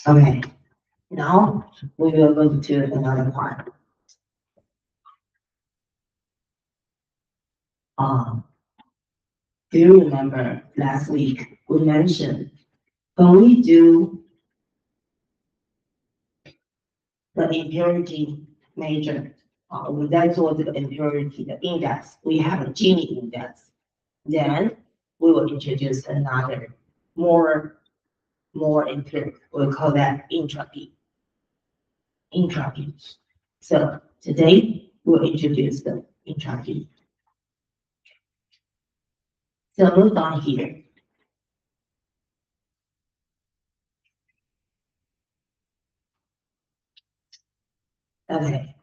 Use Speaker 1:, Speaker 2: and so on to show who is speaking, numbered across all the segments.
Speaker 1: Okay, now we will go to another part. Um, do you remember last week we mentioned when we do the impurity measure, we then做这个 impurity 的 index, we have a Gini index. Then we will introduce another more impure. We'll call that entropy. Entropy. So today we'll introduce the entropy. So move on here. Okay.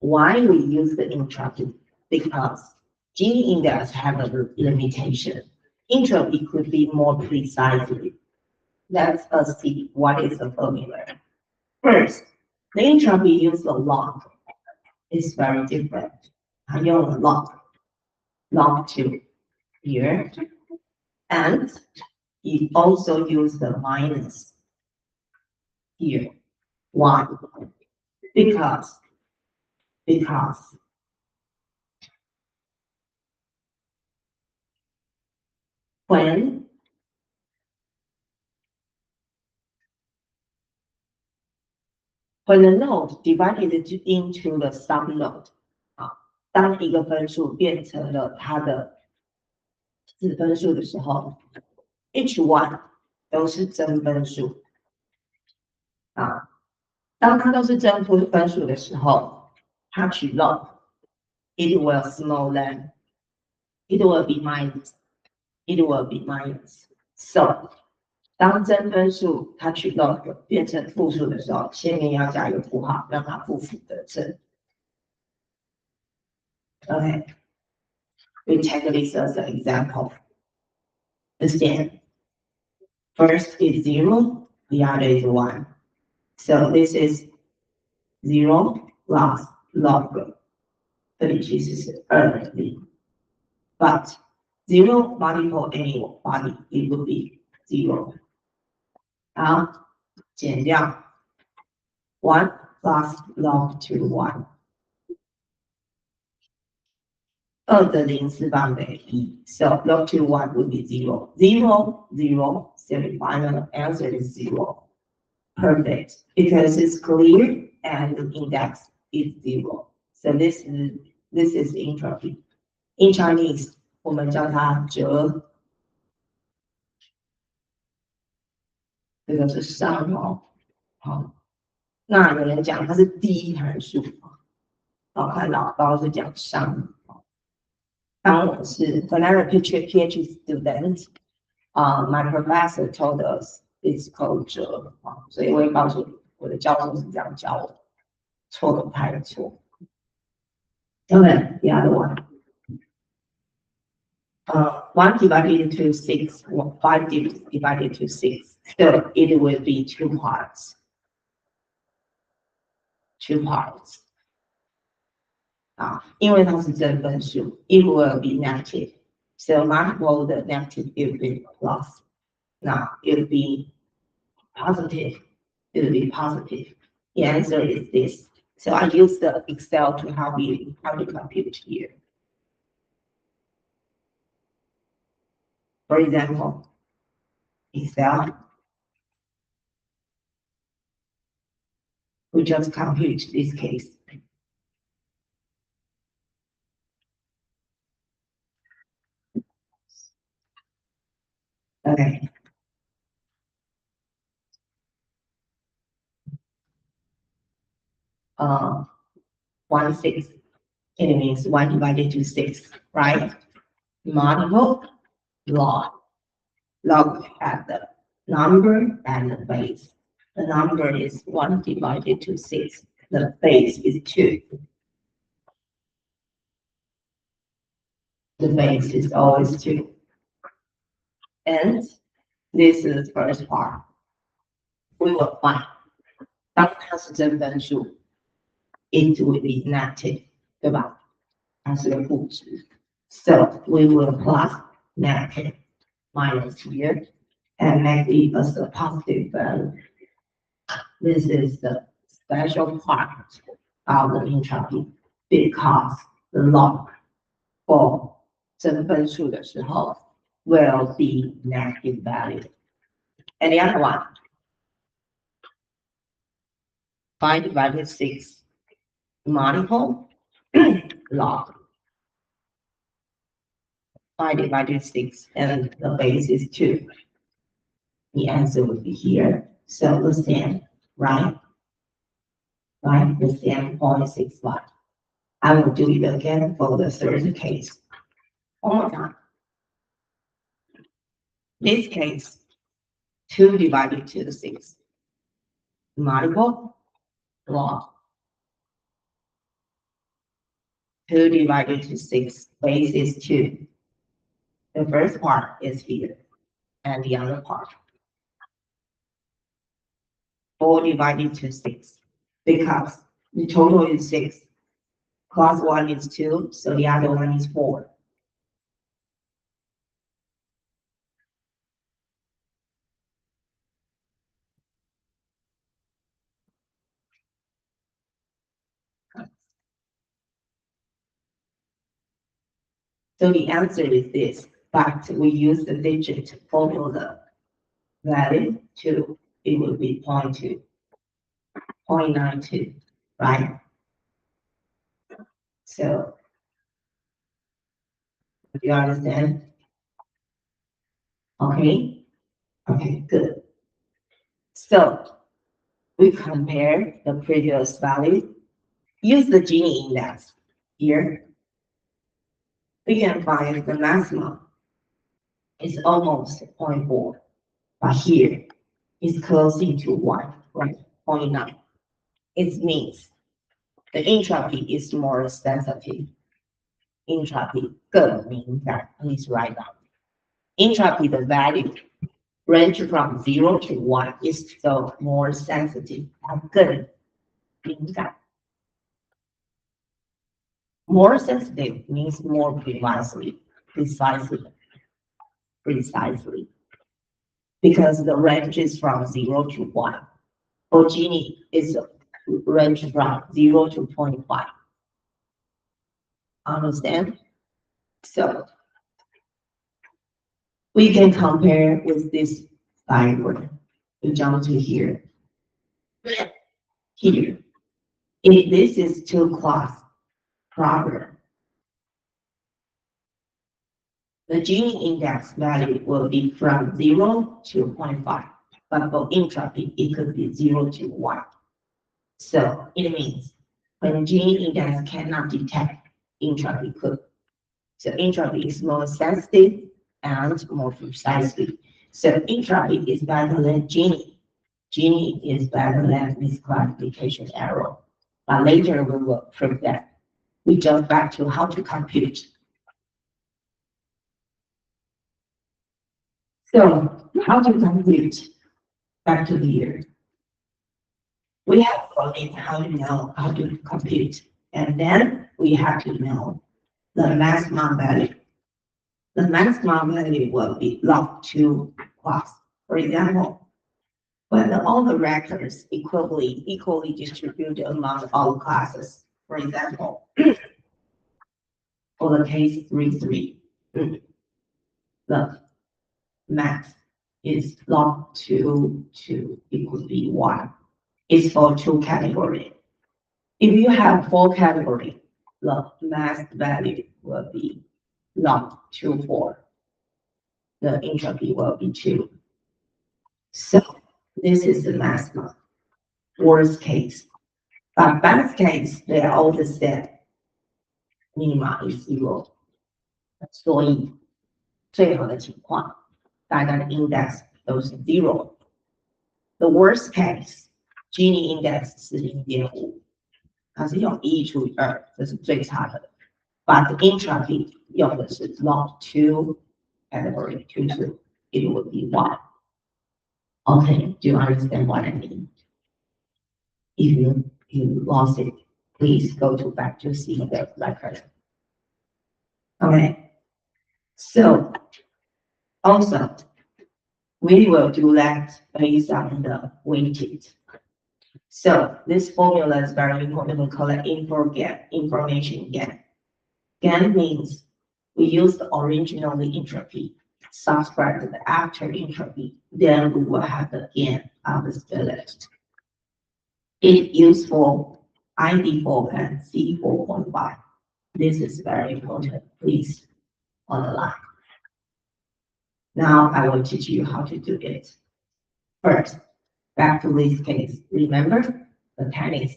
Speaker 1: Why we use the entropy? Because Gini index have a limitation. Entropy could be more precisely. Let's see what is the formula. First, the entropy used a log is very different. I use log 2 here, and you also use the minus here. Why? Because when the node divided into the subnode, 当一个分数变成了它的子分数的时候 ，each one 都是真分数。当它都是真分数的时候，它取 log it will small than, it will be minus, it will be minus. So 当真分数它取 log 变成负数的时候，前面要加一个符号，让它负负得正。Okay, we take this as an example. Again, first is 0, the other is 1. So this is 0 plus log 这里其实是2零 but 0 multiple anybody, it would be 0. 好，减掉 1 plus log to 1. 2的零次方等于1, so log to 1 would be 0. 0, 0, so the final answer is 0. Perfect, because it's clear and the index is 0. So this is entropy. In Chinese, 我们叫它折，这个是商哦。好，那有人讲它是低函数，看老高是讲商。当我是 when I was a PhD student, my professor told us it's called 折，所以我也告诉你，我的教授是这样教我，错的不太错。Okay, the other one. 1 divided to 6, 5 divided to 6. So it will be 2 parts. 2 parts. 因为它是正分数 it will be negative. So multiple the negative, it will be plus. Now it will be positive. It will be positive. The answer is this. So I use the Excel to help you how to compute here. For example, Excel. We just compute this case. Okay. Uh, 1 6. It means 1 divided to 6, right? Multiple log. Log at the number and the base. The number is 1 divided to 6. The base is 2. The base is always 2. And this is the first part. We will find 当它是真分数 it will be negative, 对吧？它是个负值。So we will plus negative minus here and make it as a positive value. this is the special part of the entropy because the log for 这分数的时候 will be negative value. And the other one, 5 divided 6 multiple log 5 divided 6 and the base is 2. The answer would be here. So the same, right? Right, the same 0.65. I will do it again for the third case. One more time. This case, 2 divided to the 6. Multiple log 2 divided to 6, base is 2. The first part is here, and the other part 4 divided to 6, because the total is 6, plus 1 is 2, so the other one is 4. So the answer is this, but we use the digit formula value to, it will be 0.2, 0.92, right? So, do you understand? Okay, okay, good. So, we compare the previous value, use the Gini index here. We can find the maximum is almost 0.4, but here it's closing to 1, right? 0.9. It means the entropy is more sensitive. Entropy 更敏感, please write down. Entropy, the value range from 0 to 1 is so more sensitive. 它更敏感. More sensitive means more precisely. Because the range is from 0 to 1. For Gini, it's range from 0 to 0.5. Understand? So we can compare with this diagram. We jump to here. Here, if this is two-class problem, the Gini index value will be from 0 to 0.5. But for entropy, it could be 0 to 1. So it means when Gini index cannot detect, entropy could. So entropy is more sensitive and more precisely. So entropy is better than Gini. Gini is better than misclassification error. But later we will prove that. We jump back to how to compute. So how to compute? Back to here. We have to learn how to know how to compute. And then we have to know the maximum value. The maximum value will be log 2 plus. For example, when all the records equally distributed among all classes. For example, for the case 3, the max is log 2 to equal to 1. It's for 2 categories. If you have 4 categories, the max value will be log 2, 4. The entropy will be 2. So this is the maximum, worst case. But best case, they are all the same. Minima is 0. 所以最好的情况，大家的 index 都是 0. The worst case, Gini index 是 0.5， 它是用1除以2，这是最差的。But entropy 用的是 log 2 category 2, it would be 1. Okay, do you understand what I mean? If you lost it, please go back to see the record. Okay, so also we will do that based on the weighted So this formula is very important. We call it information gain. Gain means we use the original entropy, subtract the actual entropy, then we will have the gain of the split. It's useful ID4 and C4.5. This is very important. Please on the line. Now I will teach you how to do it. First, back to this case. Remember the tennis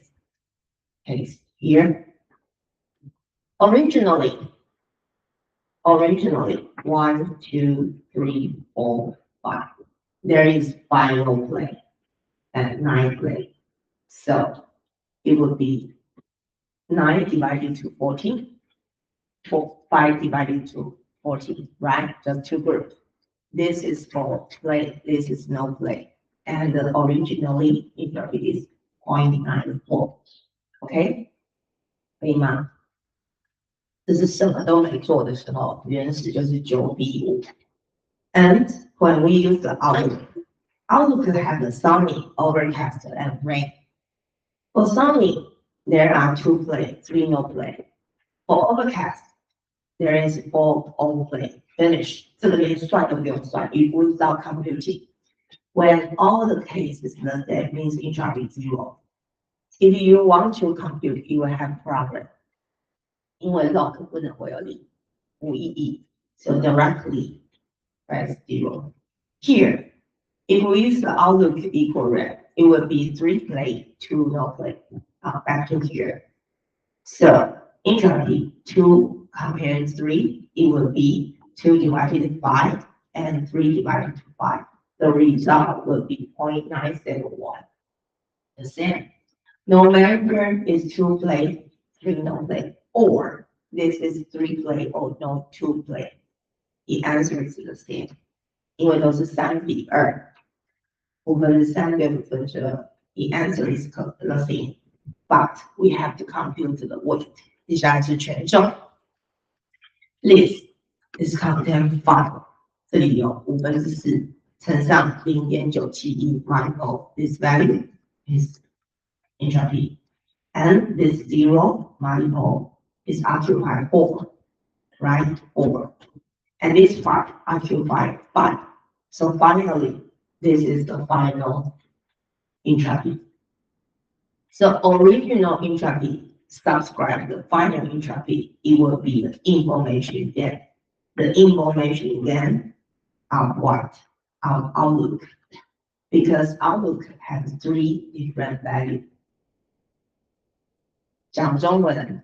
Speaker 1: case here. Originally, 1, 2, 3, 4, 5. There is final play and 9 play. So it would be 9 divided to 14, 5 divided to 14, right? Just two groups. This is for play, this is no play. And originally it is 0.94. OK？ 可以吗？这是什么都没做的时候，原始就是9:5。And when we use the outlook has a sunny, overcast, and rain. For sunny, there are 2 play, 3 no play. For overcast, there is 4 all play. Finish. 这个连算都不用算 without computing. When all the cases the same means entropy is 0. If you want to compute, you will have problem. 因为 log 不能会有零，无意义。So directly press 0. Here, if we use the outlook equal red, it would be 3 play, 2 no play. Back to here. So entropy 2 compared 3, it will be 2 divided to 5 and 3 divided to 5. The result will be 0.971. The same. No matter is 2 play, 3 no play, or this is 3 play or no 2 play. The answer is the same. 因为都是3:2，我们是3对5分之2。The answer is the same, but we have to compute the weight. 接下来是权重。This is content 5，这里有4/5乘上0.971 micro. This value is entropy, and this 0 micro is occupied 4, right? 4. And this 5 occupied 5. So finally, this is the final entropy. So original entropy subscribe the final entropy, it will be the information gain. The information gain of what? Of outlook. Because outlook has 3 different values. 讲中文，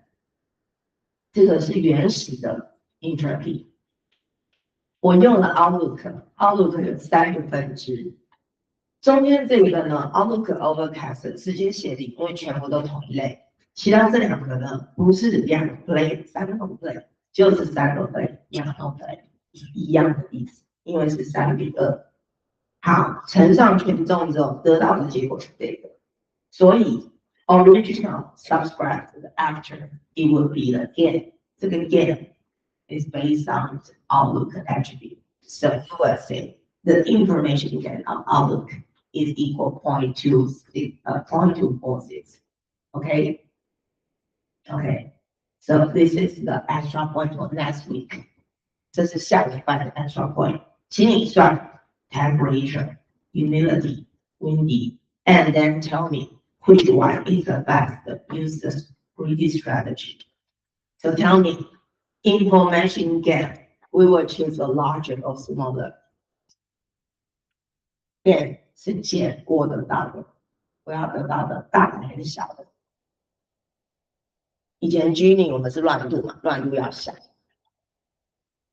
Speaker 1: 这个是原始的 entropy。我用了 outlook 有3个分支。中间这个呢 ，outlook overcast 直接写的，因为全部都同一类。其他这2个呢，不是2个 play， 3个 play， 就是3个 play， 2个 play， 一样的意思，因为是3:2。好，乘上权重之后得到的结果是这个，所以 original subscribe after it will be the gain。这个 gain is based on outlook attribute. So you will say the information gain of outlook is equal 0.246. Okay? Okay. So this is the extra point for next week. 这是下礼拜的 extra point. 请你算 temperature, humidity, windy, and then tell me which one is the best. Use the greedy strategy. So tell me, information gain, we will choose a larger or smaller. Gain 是见过得到的，我要得到的大的还是小的？以前 Gini 我们是乱度嘛，乱度要小。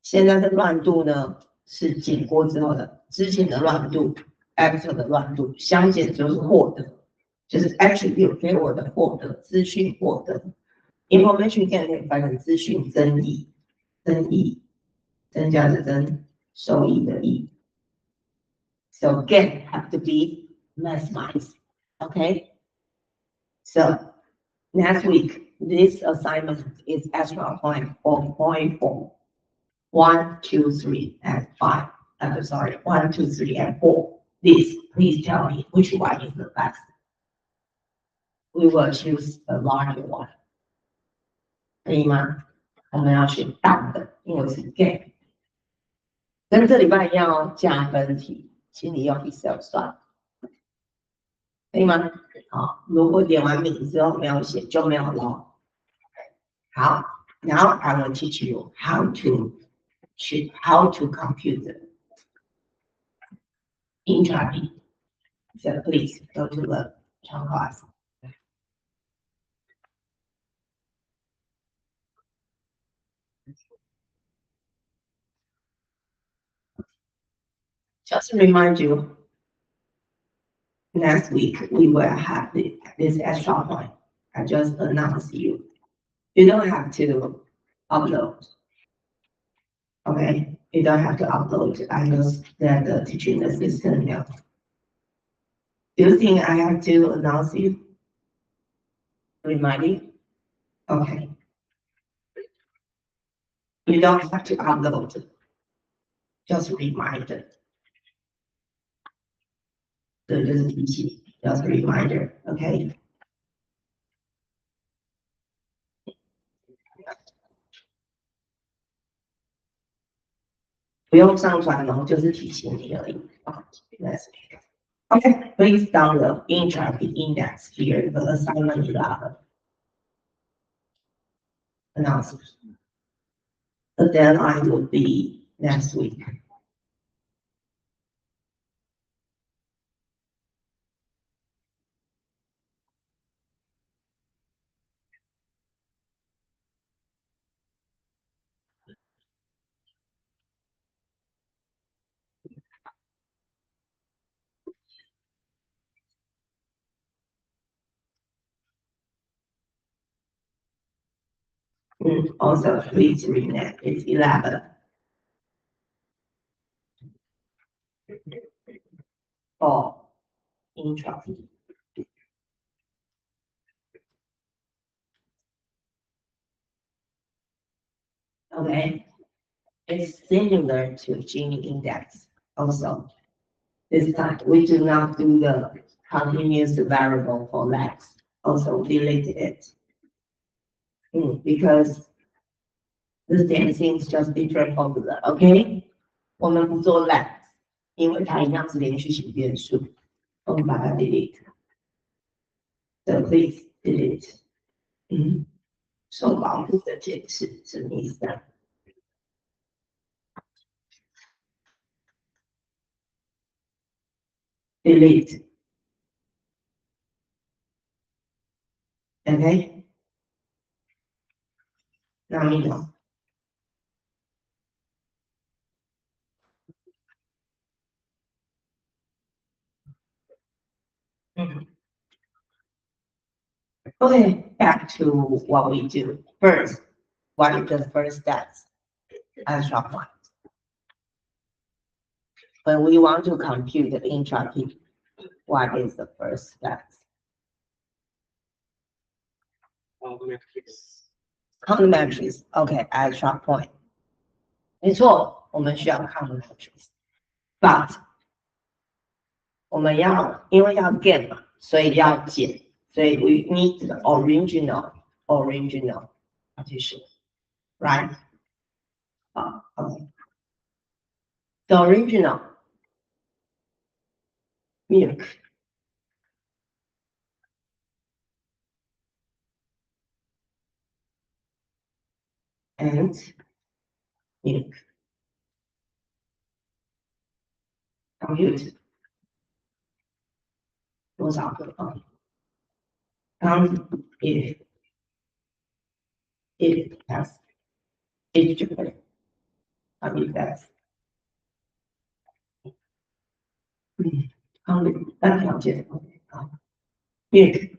Speaker 1: 现在的乱度呢是减过之后的，之前的乱度 ，after 的乱度相减就是获得，就是 attribute 给我的获得，资讯获得。Information gain 可以翻成资讯增益，增加的增，收益的益。So gain have to be maximized. Okay. So next week, this assignment is extra point for point 4. 1, 2, 3, and 5. I'm sorry, 1, 2, 3, and 4. This, please tell me which one is the best. we will choose a larger one，可以吗？我们要选大的，因为是 game。跟这礼拜一样哦，加分题，请你用 Excel 算，可以吗？好，如果点完名之后没有写就没有了。好，Now I will teach you how to compute the entropy. So please go to the class. Just to remind you, next week we will have this extra point. I just announced you. You don't have to upload. Okay, you don't have to upload. I know that the teaching assistant knows. Do you think I have to announce you? Remind you? Okay. You don't have to upload. Just reminder. 这就是提醒，just reminder，OK？、不用上传哦，就是提醒你而已。Okay, please download entropy index here, the assignment 11 announcement. The deadline will be next week. Also, please rename it's 11 for entropy. Okay, it's similar to Gini index also. This time we do not do the continuous variable for lex. Also delete it. Because the same thing is just different formula, OK？ 我们不做 lex， 因为它一样是连续性变数，我们把它 delete。So please delete。受保护的解释什么意思啊？delete。OK？ 那你呢？OK, back to what we do. First, what is the first step? Extra point. When we want to compute the entropy, what is the first step? Count the matrix. OK, extra point. 没错，我们需要 count the matrix。But 我们要因为要 get 嘛，所以要减，所以 we need the original partition, right? OK. The original milk and milk compute 多少个啊？count if has each compute that. count 单条件 OK 好 milk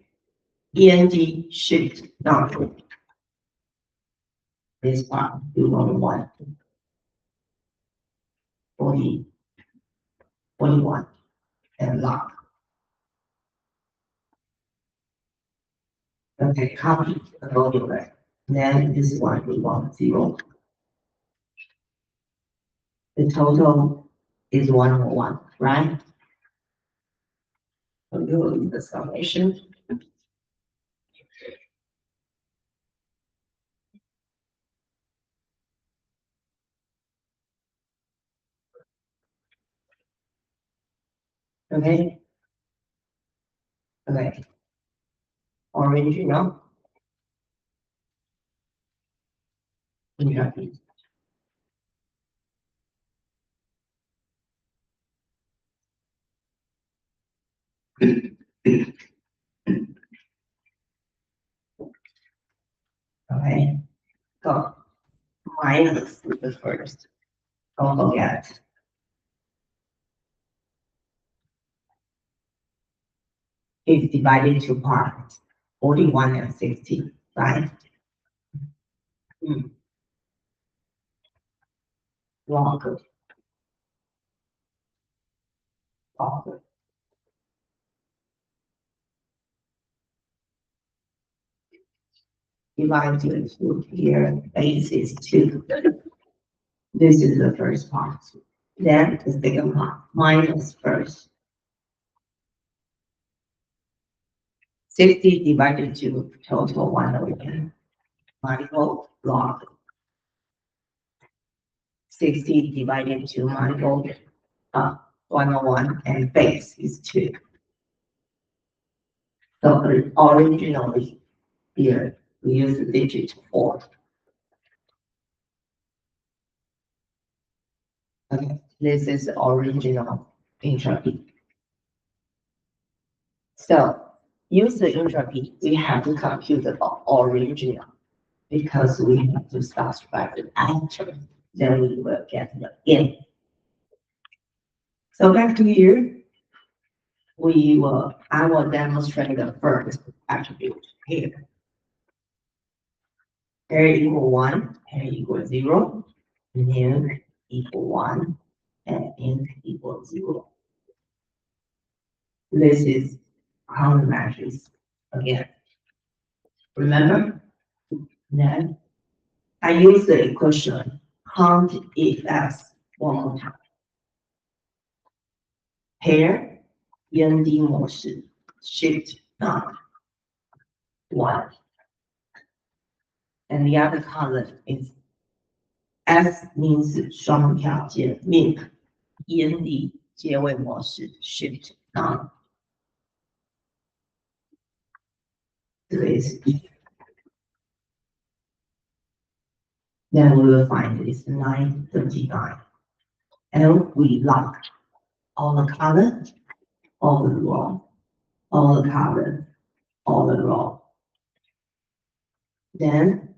Speaker 1: ENG shift not this part you want 40 41 and lock. Okay, copy the formula. Then this is one we want 0. The total is 101, right? So do the summation. Okay. Okay. Original. Entropy. Okay. So minus the first. Don't forget. It's divided into parts, 41 and 60, right? Log, log. Divide into here, base is 2. This is the first part. Then the second part, minus first. 60 divided to total 101. Minus log. 60 divided to minus 101 and base is 2. So originally here we use the digit 4. Okay, this is the original entropy. So use the entropy, we have to compute the original because we have to subtract the after, then we will get the in. So back to here, I will demonstrate the first attribute here. Area equal 1, area equal 0, n equal 1, and n equal 0. This is counter matrix again. Remember? Then I use the equation count if s one more time. Pair END 模式 shift not 1. And the other column is S means 双条件 mean END 结尾模式 shift not. This then we will find it's 939. And we lock all the column, all the row, all the column, all the row. Then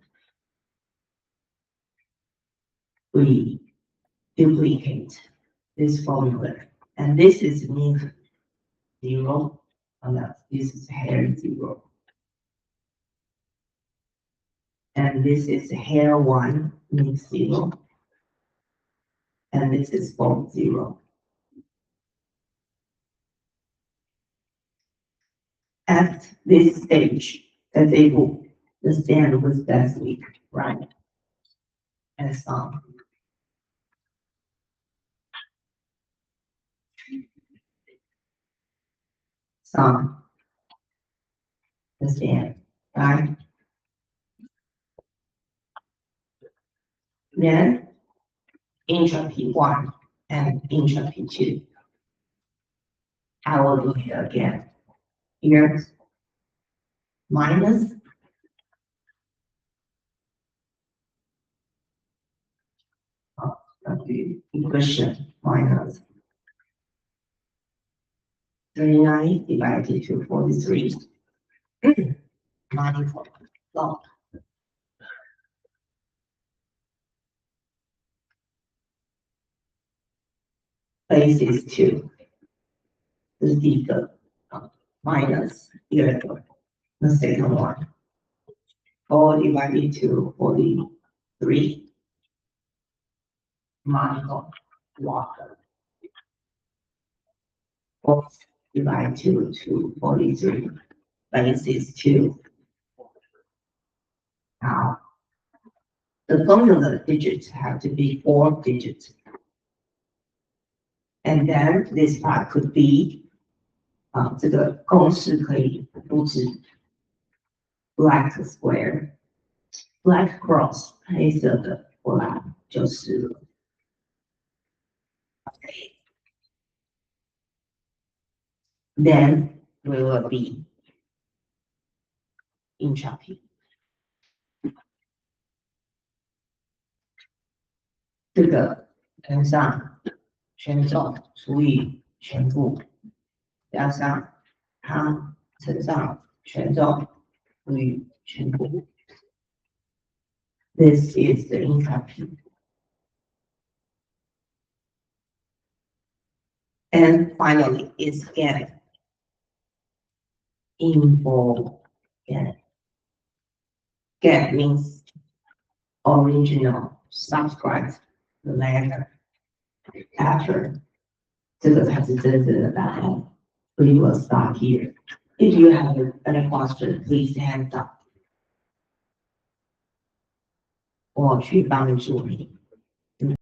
Speaker 1: we duplicate this formula. And this is mean 0. Oh, no, this is hair 0. And this is hair 1 means 0. And this is both 0. At this stage, that's able to stand with that week, right? And sum. Sum. The stand, right? Then entropy 1 and entropy 2. I will do it again. Here, minus the equation minus 39 divided to 43 minus log. Base is 2. This is the minus here, the second one. 4 divided to 43 minus log. 4 divided to 43. Base is 2. Now, the formula digits have to be 4 digits. And then this part could be 这个公式可以布置 black square black cross 黑色的过来就是 then we will be interrupted. 这个乘上权重除以全部，加上它乘上权重除以全部。This is the entropy. And finally, is get involved. Get means original, subscribe the letter after 这个才是真正的答案。We will stop here. If you have any question, please hands up. 我去帮助你。